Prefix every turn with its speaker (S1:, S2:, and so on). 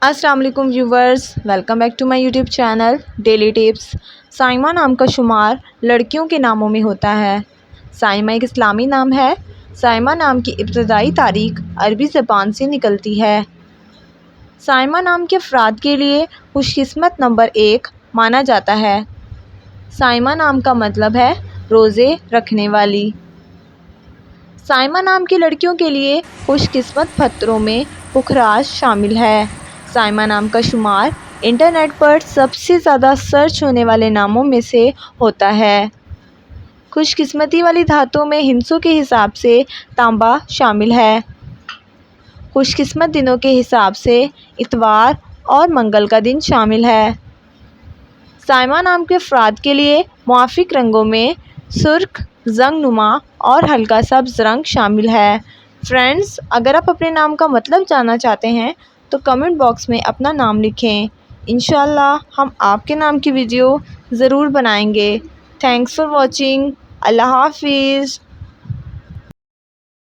S1: السلام علیکم viewers, welcome back to my YouTube channel daily tips. Saima نام کا شمار لڑکیوں کے ناموں میں ہوتا ہے۔ سائمہ ایک اسلامی نام ہے۔ سائمہ نام کی ابتدائی تاریخ عربی زبان سے نکلتی ہے۔ سائمہ نام کے افراد کے لیے خوش قسمت نمبر 1 مانا جاتا ہے۔ سائمہ نام کا مطلب ہے روزے رکھنے والی۔ سائمہ نام کی لڑکیوں کے لیے خوش قسمت پتھروں میں پکھراج شامل ہے۔ سائمہ نام کا شمار انٹرنیٹ پر سب سے زیادہ سرچ ہونے والے ناموں میں سے ہوتا ہے۔ خوش قسمتی والی دھاتوں میں ہندسوں کے حساب سے تانبا شامل ہے۔ خوش قسمت دنوں کے حساب سے اتوار اور منگل کا دن شامل ہے۔ سائمہ نام کے افراد کے لیے موافق رنگوں میں سرخ، زنگ نما اور ہلکا سبز رنگ شامل ہے۔ فرینڈز، اگر آپ اپنے نام کا مطلب جاننا چاہتے ہیں تو کمنٹ باکس میں اپنا نام لکھیں۔ انشاءاللہ ہم آپ کے نام کی ویڈیو ضرور بنائیں گے۔ Thanks for watching. اللہ حافظ۔